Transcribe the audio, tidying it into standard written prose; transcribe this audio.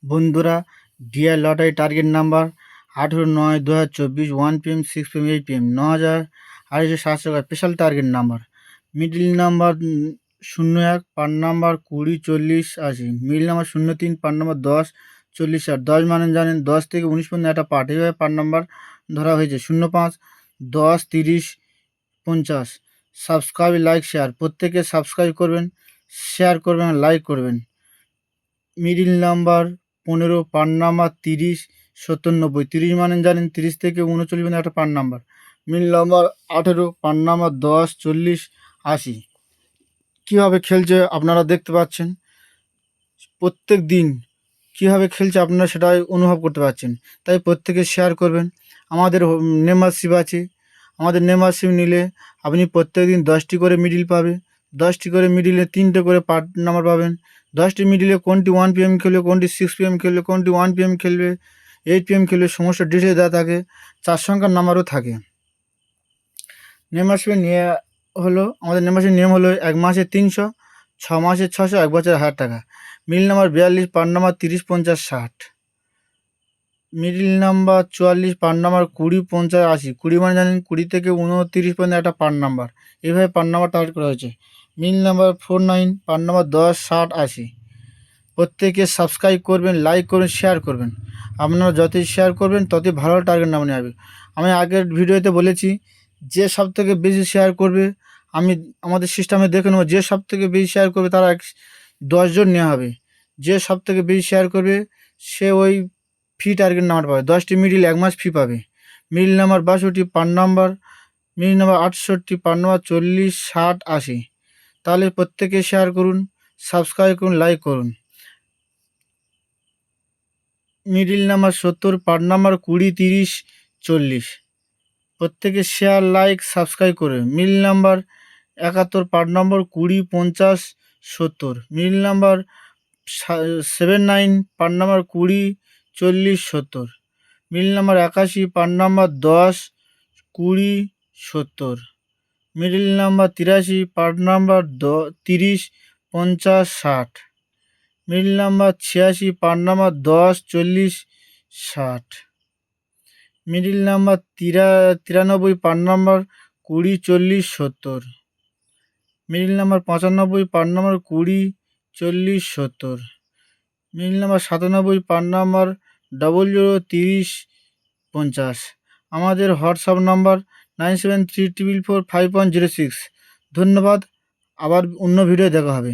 বন্ধুরা, dear lottery target number 18/9/2024, 1 PM, 6 PM, 8 PM, 9,287 special target number. Middle number 01, পার number 20, 40, 80। Middle number 03, পার number 10, 40, 60। 10 মানে জানেন 10 থেকে 19 পর্যন্ত একটা পার্ট, এইভাবে পার নাম্বার ধরা হয়েছে। 05, 10, 30, 50। সাবস্ক্রাইব, লাইক, শেয়ার, প্রত্যেকে সাবস্ক্রাইব করবেন, শেয়ার করবেন, লাইক করবেন। মিডিল নাম্বার 15, পার নাম্বার 30, 70, 90। 30 মানে জানেন 30 থেকে 39 পর্যন্ত একটা পার নাম্বার। মিডিল নাম্বার 18, পার নাম্বার 10, 40, 80। কীভাবে খেলছে আপনারা দেখতে পাচ্ছেন। প্রত্যেক দিন কীভাবে খেলছে আপনারা সেটাই অনুভব করতে পারছেন। তাই প্রত্যেকে শেয়ার করবেন। আমাদের মেম্বারশিপ আছে, আমাদের মেম্বারশিপ নিলে আপনি প্রত্যেক দিন 10টি করে মিডিল পাবে। 10টি করে মিডিলে 3টে করে পার্ট নাম্বার পাবেন। 10টি মিডিলে কোনটি 1 PM খেলবে, কোনটি 6 PM খেলবে, কোনটি 1 PM খেলবে, 8 PM খেলবে, সমস্ত ডিটেলস দেওয়া থাকে। 4 সংখ্যার নাম্বারও থাকে। মেম্বারশিপের নিয়ে হলো, আমাদের মেম্বারশিপ নিয়ম হলো 1 মাসে 300, 6 মাসে 600, 1 বছরে 1000 টাকা। মিডিল নাম্বার 42, পার নাম্বার 30, 50, 60। মিডিল নাম্বার 44, পার নাম্বার 20, 50, 80। 20 মানে জানেন 20 থেকে 29 পর্যন্ত একটা পার নাম্বার, এইভাবে পার নাম্বার টার্গেট করা হয়েছে। মিডিল নাম্বার 49, পার নাম্বার 10, 60, 80। প্রত্যেকে সাবস্ক্রাইব করবেন, লাইক করবেন, শেয়ার করবেন। আপনারা যতই শেয়ার করবেন ততই ভালো টার্গেট নাম্বার নেওয়া। আমি আগের ভিডিওতে বলেছি, যে সবথেকে বেশি শেয়ার করবে, আমাদের সিস্টেমে দেখে নেব, যে সবথেকে বেশি শেয়ার করবে তারা 10 জন নেওয়া হবে। যে সবথেকে বেশি শেয়ার করবে সে ওই ফি টার্গেট নাম্বার পাবে, 10টি মিডিল 1 মাস ফি পাবে। মিডিল নাম্বার 62, পার নাম্বার মিডিল নাম্বার 68, পার নাম্বার 40, 60, 80। তাহলে প্রত্যেকে শেয়ার করুন, সাবস্ক্রাইব করুন, লাইক করুন। মিডিল নাম্বার 70, পার নাম্বার 20, 30, 40। প্রত্যেকে শেয়ার, লাইক, সাবস্ক্রাইব করে। মিডিল নাম্বার 71, পার নম্বর 20, 50, 70। মিডিল নাম্বার 79, পার নাম্বার 20, 40, 70। মিডিল নাম্বার 81, পার নাম্বার 10, 20, 70। মিডিল নাম্বার 83, পার নাম্বার 30, 50, 60। মিডিল নাম্বার 86, পার নাম্বার 10, 40, 60। মিডিল নাম্বার 93, পার number 20, 40, 70। Middle number 95, পার number 20, 40, 70। Middle number 97, পার number 00, 30, 50। আমাদের WhatsApp number 9734445106। ধন্যবাদ, আবার অন্য video দেখা হবে।